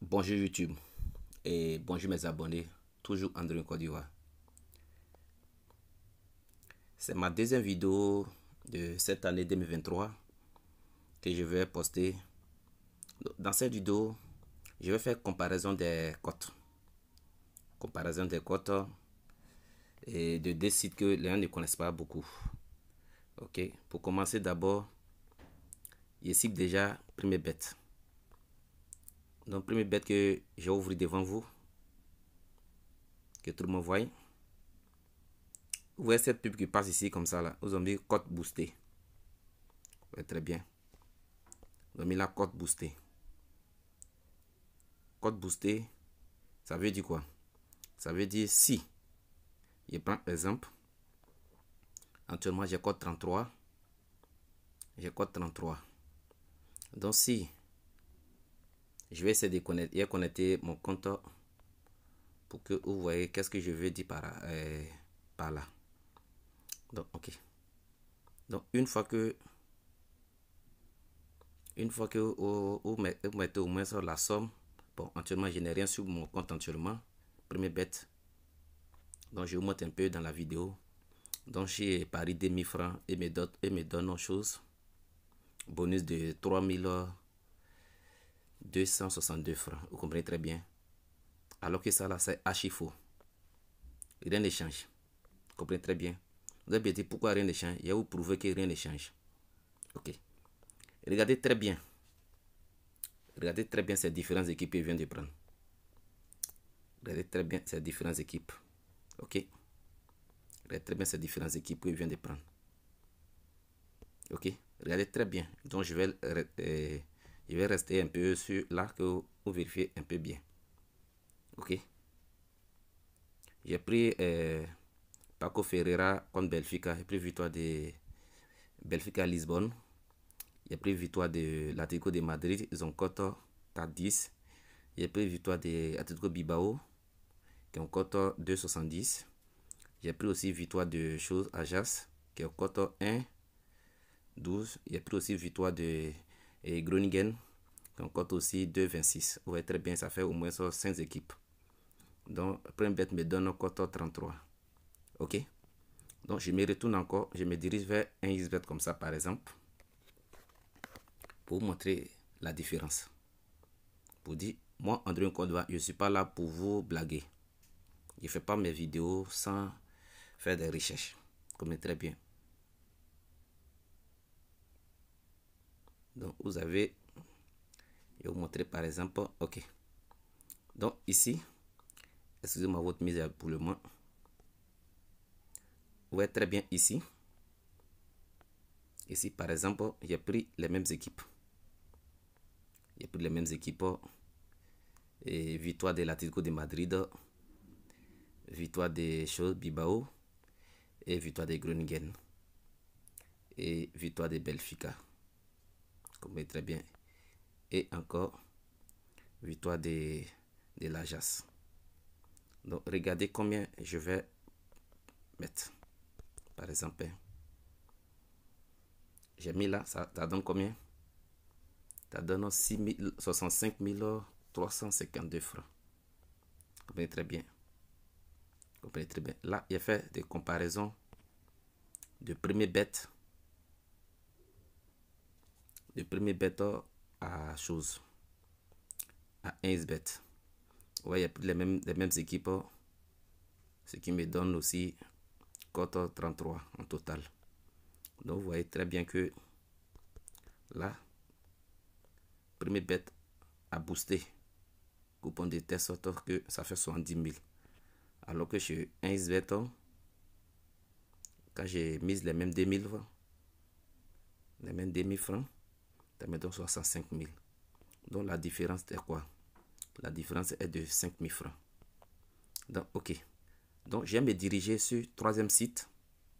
Bonjour YouTube et bonjour mes abonnés, toujours André Côte d'Ivoire. C'est ma deuxième vidéo de cette année 2023 que je vais poster. Dans cette vidéo, je vais faire comparaison des cotes. Comparaison des cotes et de deux sites que les gens ne connaissent pas beaucoup. Ok, pour commencer d'abord, je cible déjà premier bet. Donc premier bet que j'ai ouvert devant vous, que tout le monde voit. Vous voyez cette pub qui passe ici comme ça là. Vous avez mis cote boostée. Ouais, très bien. Vous avez mis la cote boostée. Cote boostée, ça veut dire quoi? Ça veut dire si, je prends exemple, actuellement j'ai code 33. J'ai code 33. Donc si je vais essayer de connecter mon compte pour que vous voyez qu'est-ce que je veux dire par là. Donc ok. Donc une fois que vous mettez au moins sur la somme. Bon, actuellement je n'ai rien sur mon compte actuellement. Premier bet. Donc je vous montre un peu dans la vidéo. Donc j'ai pari 2000 francs et me donne une chose. Bonus de 3262 francs. Vous comprenez très bien. Alors que ça là c'est archi faux. Rien ne change. Vous comprenez très bien. Vous avez dit pourquoi rien ne change. Je vais vous prouver que rien ne change. Ok. Regardez très bien. Regardez très bien ces différentes équipes que je viens de prendre. Regardez très bien ces différentes équipes. Ok. Regardez très bien ces différentes équipes que je viens de prendre. Ok. Regardez très bien. Donc je vais rester un peu sur là que vous vérifiez un peu bien. Ok. J'ai pris Paco Ferreira contre Benfica. J'ai pris victoire de Benfica à Lisbonne. J'ai pris victoire de l'Atlético de Madrid. Ils ont cote 4,10. J'ai pris victoire de l'Atlético Bilbao qui ont cote 2,70. J'ai pris aussi victoire de Chose Ajax qui ont cote 1,12. J'ai pris aussi victoire de Groningen qui ont cote aussi 2,26. Vous voyez très bien, ça fait au moins 5 équipes. Donc, premier bet me donne cote 33. Ok. Donc, je me retourne encore. Je me dirige vers un XBet comme ça, par exemple. Pour vous montrer la différence. Pour dire, moi, André Côte d'Ivoire, je ne suis pas là pour vous blaguer. Je ne fais pas mes vidéos sans faire des recherches. Vous comprenez très bien. Donc, vous avez, je vais vous montrer par exemple, ok. Donc, ici, excusez-moi votre mise pour le moment. Vous voyez très bien ici. Ici, par exemple, j'ai pris les mêmes équipes. J'ai pris les mêmes équipes. Et victoire de l'Atlético de Madrid, victoire de Chose Bilbao et victoire de Groningen et victoire de Benfica. Comme très bien. Et encore victoire de l'Ajax. Donc regardez combien je vais mettre. Par exemple, j'ai mis là, ça donne combien? Ça donne 65 352 francs. Vous comprenez très bien. Vous comprenez très bien. Là, il a fait des comparaisons de premier bet. De premier bet à chose. À 1 bet. Ouais, il y a les mêmes équipes. Ce qui me donne aussi cote 33 en total. Donc vous voyez très bien que là, premier bet a boosté. Coupon de telle sorte que ça fait 70 000. Alors que chez 1 bet, quand j'ai mis les mêmes 2000 francs, les mêmes 2000 francs, ça me donne 65 000. Donc la différence est quoi? La différence est de 5 000 francs. Donc ok. Donc je vais me diriger sur troisième site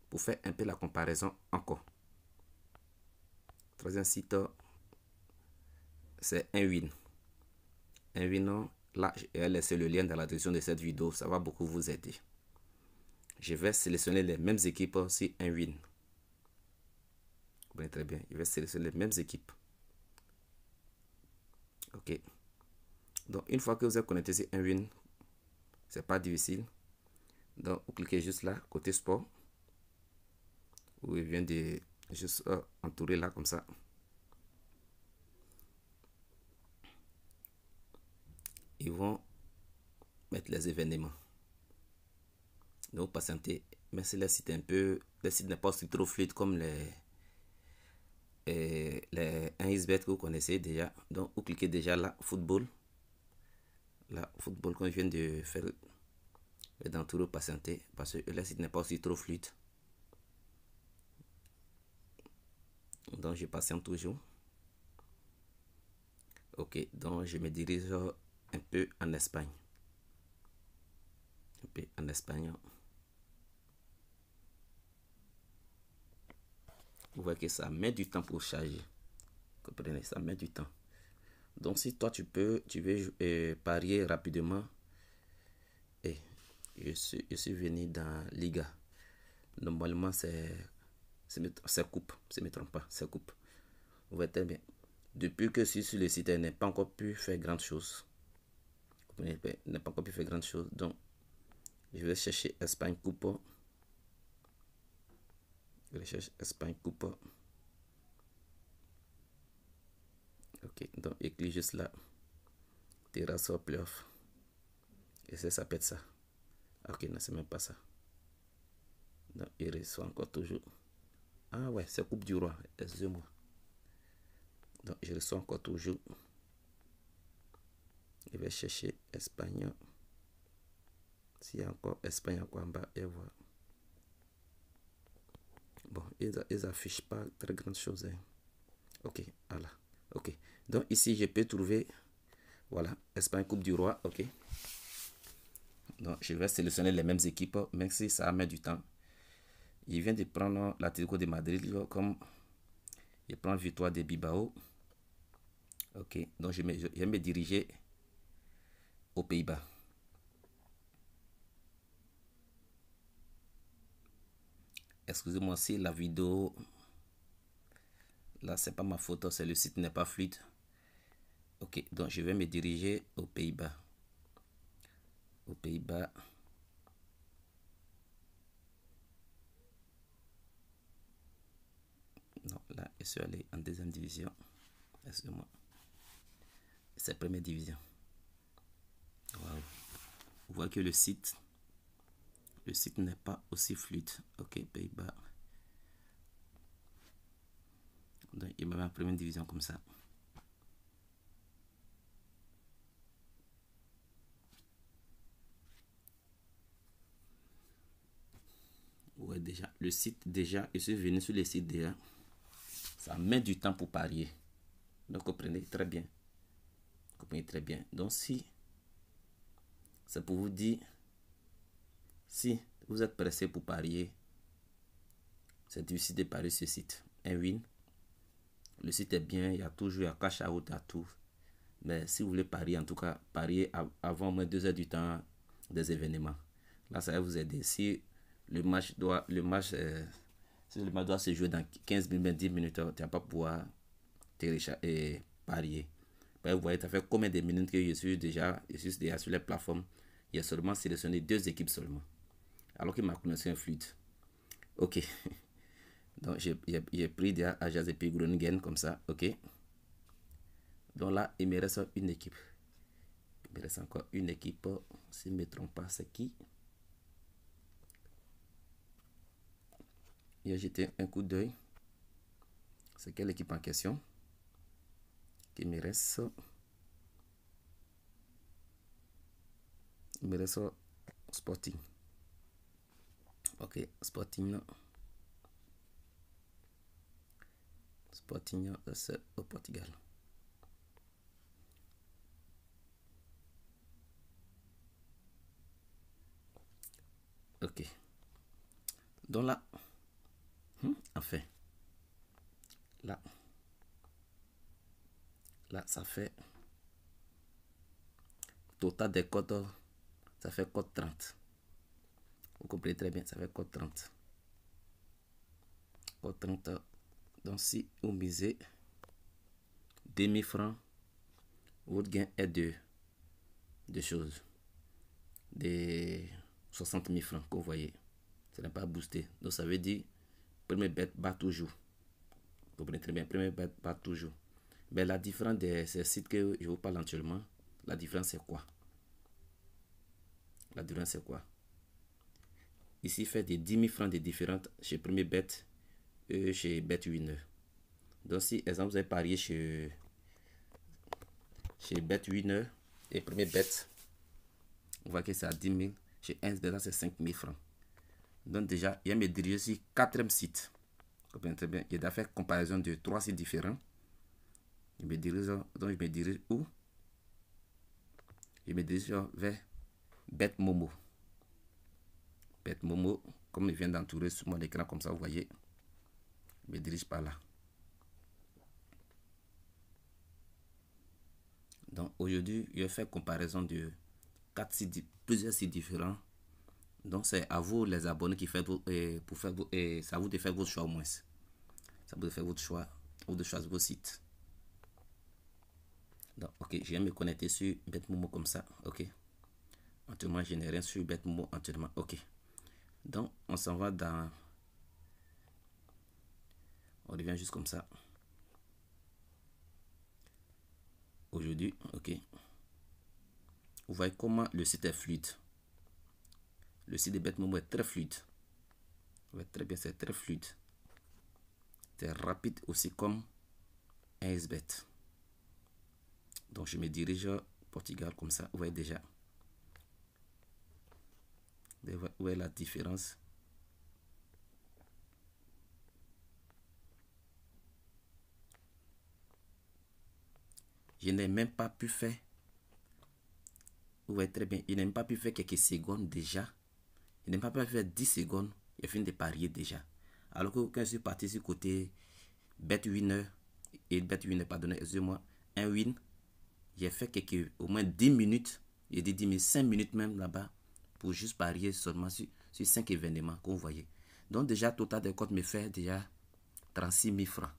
pour faire un peu la comparaison encore. Troisième site, c'est un win. Un win, là, je vais laisser le lien dans la description de cette vidéo. Ça va beaucoup vous aider. Je vais sélectionner les mêmes équipes sur un win. Bien, très bien. Je vais sélectionner les mêmes équipes. Ok. Donc, une fois que vous êtes connecté sur Nwin, c'est pas difficile. Donc, vous cliquez juste là, côté sport, où il vient de juste entourer là, comme ça. Ils vont mettre les événements. Donc, patientez. Mais c'est le site un peu, le site n'est pas aussi trop fluide comme les 1xBet que vous connaissez déjà. Donc, vous cliquez déjà là, football. Là, football qu'on vient de faire d'entourer, patienter, parce que le site n'est pas aussi trop fluide. Donc, je patiente toujours. Ok, donc je me dirige un peu en Espagne. Un peu en Espagne. Vous voyez que ça met du temps pour charger. Vous comprenez, ça met du temps. Donc si toi tu veux parier rapidement, et je suis venu dans Liga. Normalement c'est coupe, si je ne me trompe pas, c'est coupe. Vous voyez très bien. Depuis que je suis sur le site, elle n'a pas encore pu faire grand chose. Elle n'a pas encore pu faire grand chose. Donc je vais chercher Espagne coupe. Je cherche Espagne coupe. Ok, donc il clique juste là. Terrasse au playoff. Et ça s'appelle ça. Ok, non, c'est même pas ça. Donc il reçoit encore toujours. Ah ouais, c'est Coupe du Roi. Excusez-moi. Donc je reçois encore toujours. Je vais chercher Espagne. S'il y a encore Espagne encore en bas, et voilà. Bon, ils affichent pas très grande chose. Hein. Ok, voilà. Ok. Donc ici, je peux trouver, voilà, Espagne Coupe du Roi. Ok. Donc je vais sélectionner les mêmes équipes, même si ça met du temps. Il vient de prendre l'Atlético de Madrid comme il prend victoire de Bilbao. Ok, donc je vais me diriger aux Pays-Bas. Excusez-moi si la vidéo, là c'est pas ma photo, c'est le site n'est pas fluide. Ok, donc je vais me diriger aux Pays-Bas. Aux Pays-Bas. Non, là je suis allé en deuxième division. Excusez-moi. C'est première division. Wow. Vous voyez que le site n'est pas aussi fluide. Ok, Pays-Bas. Donc il me met en première division comme ça. Ouais, déjà, le site, déjà, je suis venu sur le site déjà. Ça met du temps pour parier. Donc, comprenez très bien. Comprenez très bien. Donc, si c'est pour vous dire, si vous êtes pressé pour parier, c'est difficile de parier sur ce site. Nwin, le site est bien, il y a toujours, il y a cash out, il y a tout. Mais si vous voulez parier, en tout cas, parier avant au moins 2 heures du temps des événements. Là, ça va vous aider. Si le match doit se jouer dans 15 minutes, 10 minutes, tu ne vas pas pouvoir télécharger et parier. Vous voyez, ça fait combien de minutes que je suis déjà sur les plateformes. Il y a seulement sélectionné 2 équipes seulement. Alors que ma connexion est fluide. Ok. Donc, j'ai pris déjà Ajax et puis Groningen comme ça. Ok. Donc là, il me reste une équipe. Il me reste encore une équipe. Si je ne me trompe pas, c'est qui? Il a jeté un coup d'œil. C'est quelle équipe en question? Qui me reste? Il me reste Sporting. Ok, Sporting. Sporting, c'est au Portugal. Ok. Donc là, enfin, là, ça fait total des codes, ça fait code 30. Vous comprenez très bien, ça fait code 30. Code 30. Donc si vous misez 2000 francs, votre gain est de de choses. Des 60 000 francs que vous voyez. Ce n'est pas boosté. Donc ça veut dire, premier bet bat toujours. Vous comprenez très bien, premier bet bat toujours. Mais la différence de ces sites que je vous parle actuellement, la différence c'est quoi? La différence c'est quoi? Ici, il fait des 10 000 francs de différence chez Premier Bet et chez BetWinner. Donc, si, exemple, vous avez parié chez BetWinner et Premier Bet, on voit que c'est à 10 000. Chez 1Bet, c'est 5 000 francs. Donc, déjà, il y a me diriger sur 4e site. Vous comprenez très bien. Il y a fait comparaison de 3 sites différents. Je me dirige où? Je me dirige vers BetMomo. BetMomo, comme il vient d'entourer sur mon écran, comme ça, vous voyez, je me dirige par là. Donc, aujourd'hui, je vais faire comparaison de plusieurs sites différents. Donc, c'est à vous, les abonnés, qui faites pour faire c'est à vous de faire votre choix au moins. C'est à vous de faire votre choix ou de choisir vos sites. Donc, ok, je viens me connecter sur BetMomo comme ça. Ok. Actuellement, je n'ai rien sur BetMomo actuellement. Ok. Donc, on s'en va dans... On revient juste comme ça. Aujourd'hui, ok. Vous voyez comment le site est fluide. Le site de BetMomo est très fluide. Vous voyez très bien, c'est très fluide. C'est rapide aussi comme un SBet. Donc, je me dirige au Portugal comme ça. Vous voyez déjà. Vous voyez la différence. Je n'ai même pas pu faire. Vous voyez très bien. Je n'ai même pas pu faire quelques secondes déjà. Je n'ai pas pu faire 10 secondes. Il fini de parier déjà. Alors que quand je suis parti sur le côté BetWinner et BetWinner, pardonnez, excusez-moi, un win, j'ai fait au moins 10 minutes. J'ai dit 10 minutes, 5 minutes même là-bas pour juste parier seulement sur 5 événements que vous voyez. Donc déjà, total de compte me fait déjà 36 000 francs.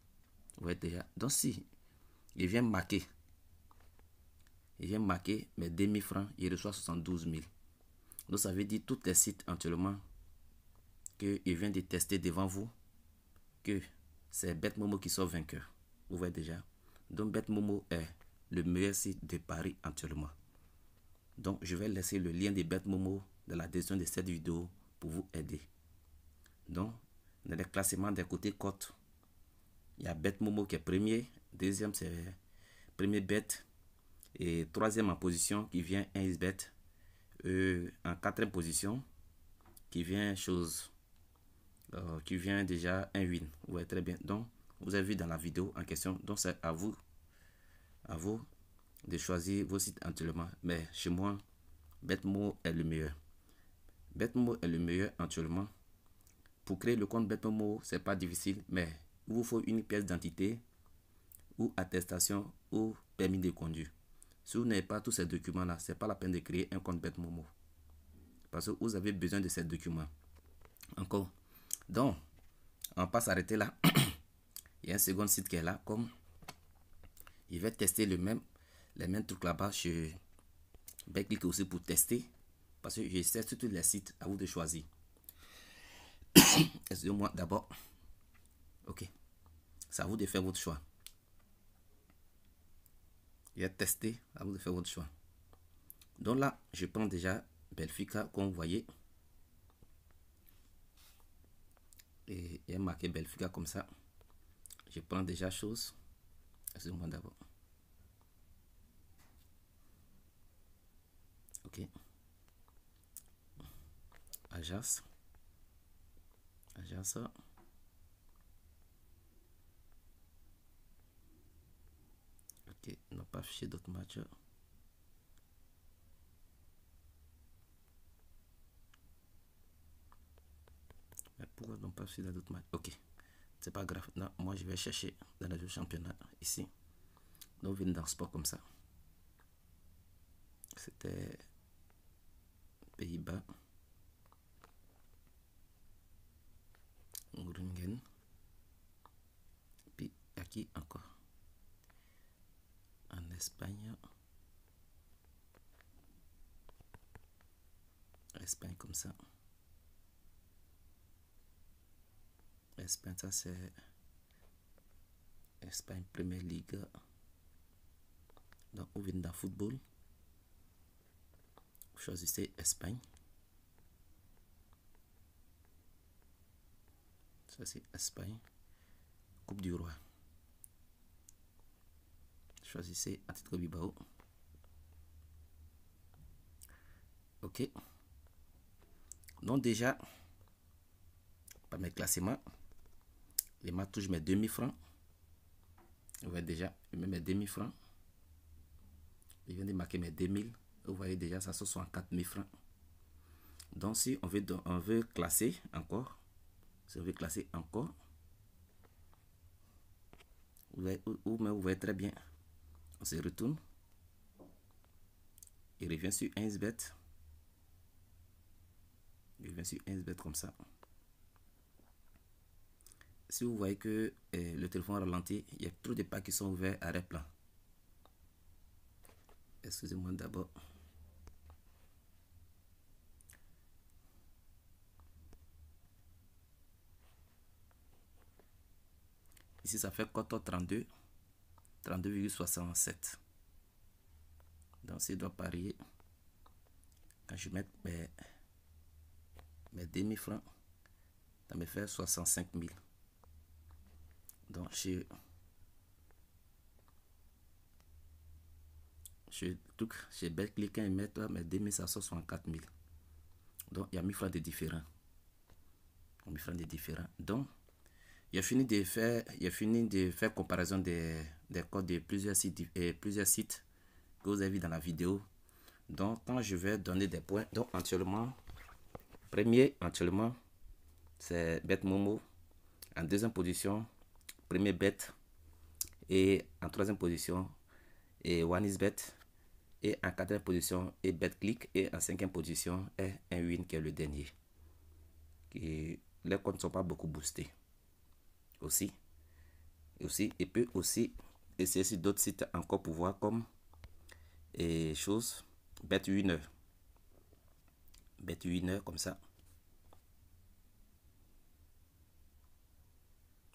Vous voyez déjà. Donc si il vient marquer mes 2 000 francs, il reçoit 72 000. Donc ça veut dire tous les sites actuellement qu'il vient de tester devant vous que c'est BetMomo qui sort vainqueur. Vous voyez déjà. Donc BetMomo est le meilleur site de paris actuellement. Donc je vais laisser le lien de BetMomo dans la description de cette vidéo pour vous aider. Donc dans les classements des côtés cotes, il y a BetMomo qui est premier, deuxième c'est Premier Bet et troisième en position qui vient 1xBet, en quatrième position qui vient qui vient déjà un win. Vous voyez très bien. Donc vous avez vu dans la vidéo en question. Donc c'est à vous de choisir vos sites actuellement. Mais chez moi, BetMomo est le meilleur. BetMomo est le meilleur actuellement. Pour créer le compte BetMomo, c'est pas difficile, mais il vous faut une pièce d'identité ou attestation ou permis de conduire. Si vous n'avez pas tous ces documents-là, c'est pas la peine de créer un compte BetMomo. Parce que vous avez besoin de ces documents. Encore. Donc, on passe s'arrêter là. Il y a un second site qui est là, comme il va tester les mêmes trucs là-bas chez BetClick aussi pour tester. Parce que je sais sur tous les sites, à vous de choisir. Excusez-moi d'abord. Ok. C'est à vous de faire votre choix. Il a testé, à vous de faire votre choix. Donc là, je prends déjà Benfica, comme vous voyez. Et il y a marqué Benfica comme ça. Je prends déjà chose. Excusez-moi d'abord. Ok. Ajax. Ok, on n'a pas affiché d'autres matchs. Mais pourquoi on n'a pas affiché d'autres matchs? Ok, c'est pas grave. Non, moi je vais chercher dans le championnat ici. Donc, on vient dans sport comme ça. C'était Pays-Bas. Groningen. Puis, à qui encore? En Espagne. Espagne comme ça. Espagne, ça c'est Espagne Première Ligue. Donc, vous venez dans football. Vous choisissez Espagne. Ça c'est Espagne. Coupe du Roi. Choisissez Athletic Bilbao. Ok. Donc déjà, par mes classements, les matchs touchent mes 2000 francs. Vous voyez déjà, je mets mes 2000 francs. Je viens de marquer mes 2000. Vous voyez déjà, ça 64 000 francs. Donc si on veut classer encore, si on veut classer encore, vous voyez très bien. On se retourne. Il revient sur 1xBet. Il revient sur 1xBet comme ça. Si vous voyez que le téléphone ralentit, il y a trop de packs qui sont ouverts à replan. Excusez-moi d'abord. Ici, ça fait cote 32, 32,67. Donc, si je dois parier, quand je mets mes 2000 francs, ça me fait 65 000. Donc, je bête cliquer et mettre mes 2564 000. Donc, il y a 1000 francs de différents. 1000 francs de différents. Donc, il a fini de faire comparaison des codes de plusieurs sites que vous avez vu dans la vidéo. Donc, quand je vais donner des points, donc actuellement, c'est BetMomo. En deuxième position, premier Bet. Et en troisième position, et OneXBet. Et en quatrième position, et BetClick. Et en cinquième position, est un Win qui est le dernier. Et les comptes ne sont pas beaucoup boostés. Aussi, il peut aussi essayer sur d'autres sites encore pour voir comme BetWinner comme ça.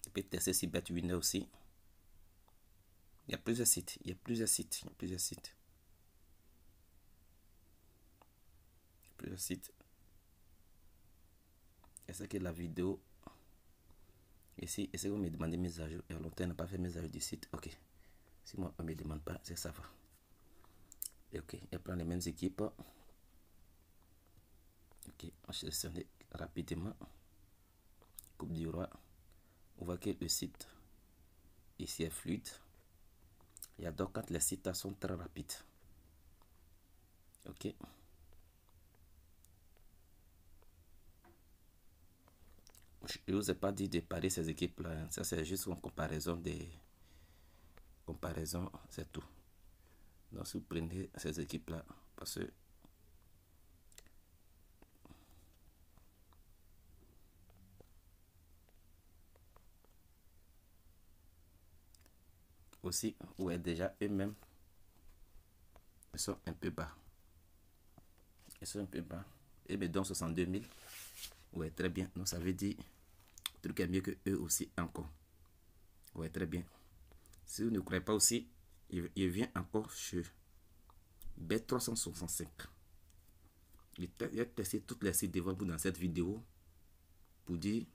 Il peut tester sur BetWinner aussi. Il y a plusieurs sites. Et c'est que la vidéo ici, et si vous me demandez mes à jour, il y a longtemps, on n'a pas fait mes à jour du site. Ok. Si moi, on ne me demande pas, c'est ça va. Et ok, elle prend les mêmes équipes. Ok, on sélectionne rapidement. Coupe du Roi. On voit que le site ici est fluide. Il y a donc quand les sites sont très rapides. Ok. Je ne vous ai pas dit de parier ces équipes-là. Ça, c'est juste une comparaison c'est tout. Donc, si vous prenez ces équipes-là, parce que aussi, vous êtes déjà eux-mêmes, ils sont un peu bas. Et bien, donc 62 000, ouais, très bien. Donc, ça veut dire le truc est mieux que eux aussi encore. Ouais, très bien. Si vous ne croyez pas aussi, il vient encore sur Bet365. Il a testé toutes les sites devant vous dans cette vidéo pour dire,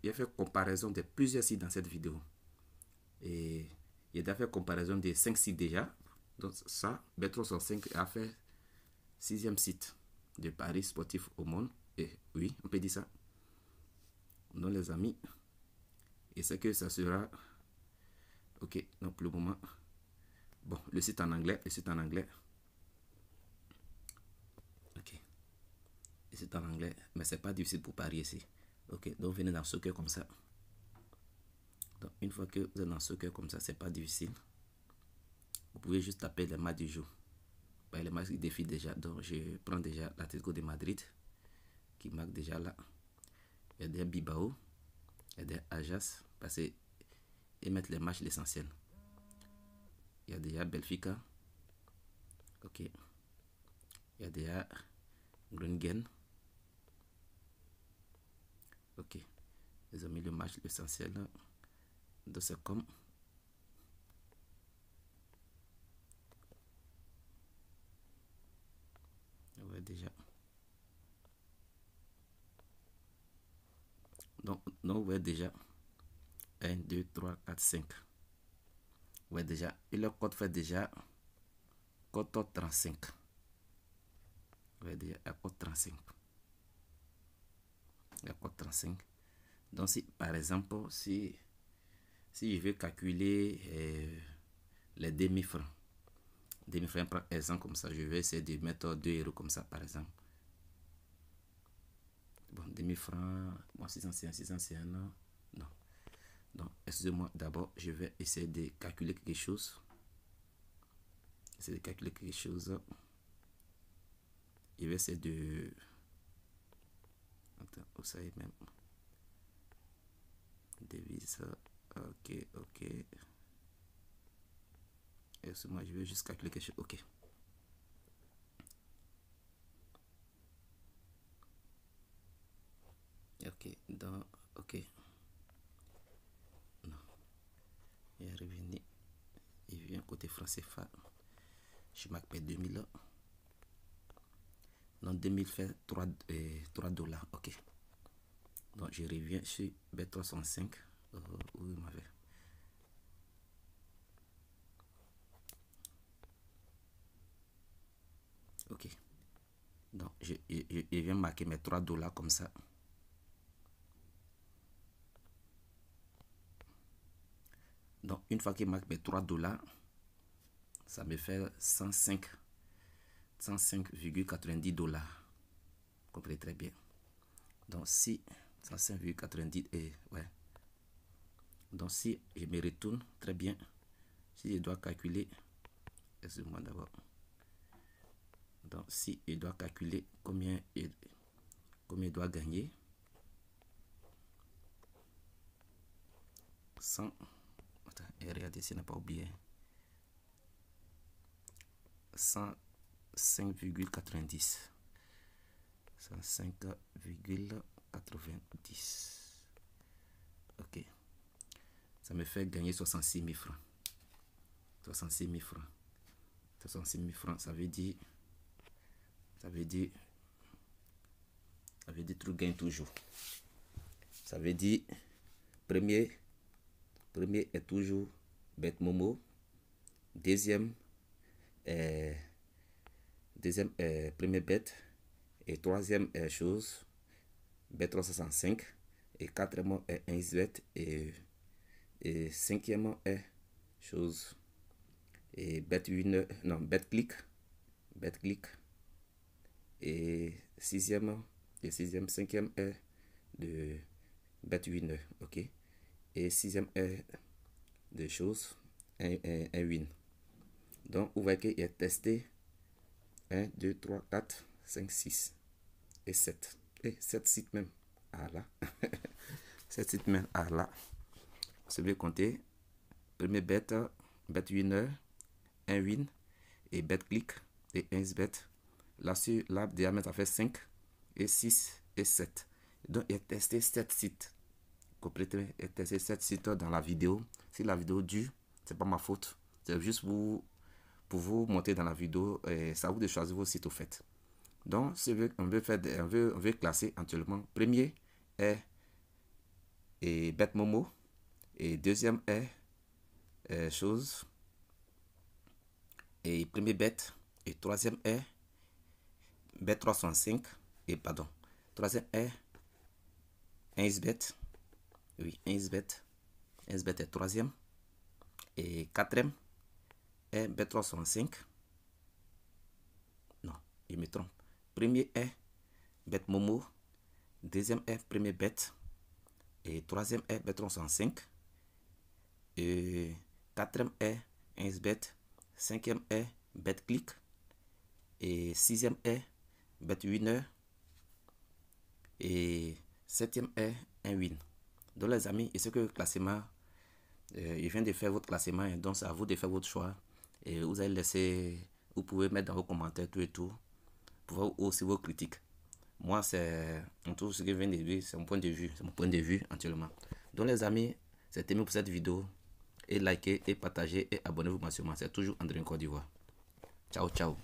il a fait comparaison de plusieurs sites dans cette vidéo. Et il a fait comparaison de 5 sites déjà. Donc ça, Bet365 a fait 6e site de paris sportif au monde. Et oui, on peut dire ça. Non les amis. Et c'est que ça sera... Ok, donc le moment... Bon, le site en anglais. Ok. Le site en anglais. Mais c'est pas difficile pour parier ici. Ok, donc venez dans Soccer comme ça. Donc une fois que vous êtes dans Soccer comme ça, c'est pas difficile. Vous pouvez juste taper les matchs du jour. Ben, les matchs qui défient déjà. Donc je prends déjà l'Atlético de Madrid qui marque déjà là. Il y a des Bilbao, il y a des Ajax, passer et mettre les matchs l'essentiel. Il y a déjà Benfica. Ok. Il y a déjà Grungen. Ok. Les amis, le match essentiel de ce com. Ouais, déjà. Donc, vous voyez déjà 1, 2, 3, 4, 5. Ouais, déjà. Et le code fait déjà code 35. Ouais, déjà, code 35. Code 35. Donc, si par exemple, si je veux calculer les demi-francs, par exemple, comme ça, je vais essayer de mettre 2 € comme ça, par exemple. Bon, demi-francs, bon, 601, non. Donc, excusez-moi, d'abord, je vais essayer de calculer quelque chose. Je vais essayer de... Attends, vous savez même. Devise. Ok. Excusez-moi, je vais juste calculer quelque chose. Ok. Ok. Non. Il est revenu. Il vient côté franc CFA. Je marque 2000. Non, 2000 fait 3 $. Ok. Donc, je reviens sur B305. Où il m'avait. Ok. Donc, je viens marquer mes 3 $ comme ça. Donc, une fois qu'il marque mes 3 $, ça me fait 105,90 $. Vous comprenez très bien. Donc, si 105,90 ouais. Donc, si je me retourne très bien, si je dois calculer, excusez-moi d'abord. Donc, si je dois calculer combien il doit gagner, 100. Attends, et regardez si on n'a pas oublié. 105,90. 105,90. Ok. Ça me fait gagner 66 000 francs. 66 000 francs. 66 000 francs, ça veut dire tout gagne toujours. Ça veut dire premier est toujours bête Momo. Deuxième premier bête. Et troisième chose bête 365. Et quatrième est 1 bête. Et cinquième est chose et bête winner, non, bête click. Et cinquième est de bête winner. Ok. Et sixième est de choses un win. Donc vous voyez qu'il est testé 1, 2, 3, 4, 5, 6 et 7. Et 7 sites même. Ah là. 7 sites même. Ah là. Vous devez compter. Premier bête winner, un win et bet click et 1 bet. Là, sur la diamètre, ça fait 5 et 6 et 7. Donc, il a testé 7 sites. Compléter et tester 7 sites dans la vidéo. Si la vidéo dure, c'est pas ma faute. C'est juste pour vous montrer dans la vidéo. C'est à vous de choisir vos sites au fait. Donc, on veut classer actuellement. Premier est BetMomo. Et deuxième est chose. Et premier bet. Et troisième est Bet365. Et pardon. Troisième est 1bet. Oui, 1bet. 1bet est troisième. Et quatrième est Bet365. Non, je me trompe. Premier est BetMomo. Deuxième est premier bet. Et troisième est Bet365. Et quatrième est 1bet. Cinquième est BetClick. Et sixième est BetWinner. Et septième est un win. Donc les amis, et ce que le classement, je viens de faire votre classement, et donc c'est à vous de faire votre choix. Et vous allez laisser, vous pouvez mettre dans vos commentaires tout et tout pour voir aussi vos critiques. Moi, c'est tout ce que je viens de dire, c'est mon point de vue. C'est mon point de vue actuellement. Donc les amis, c'est terminé pour cette vidéo. Et likez, et partagez, et abonnez-vous massivement. C'est toujours André Côte d'Ivoire. Ciao, ciao.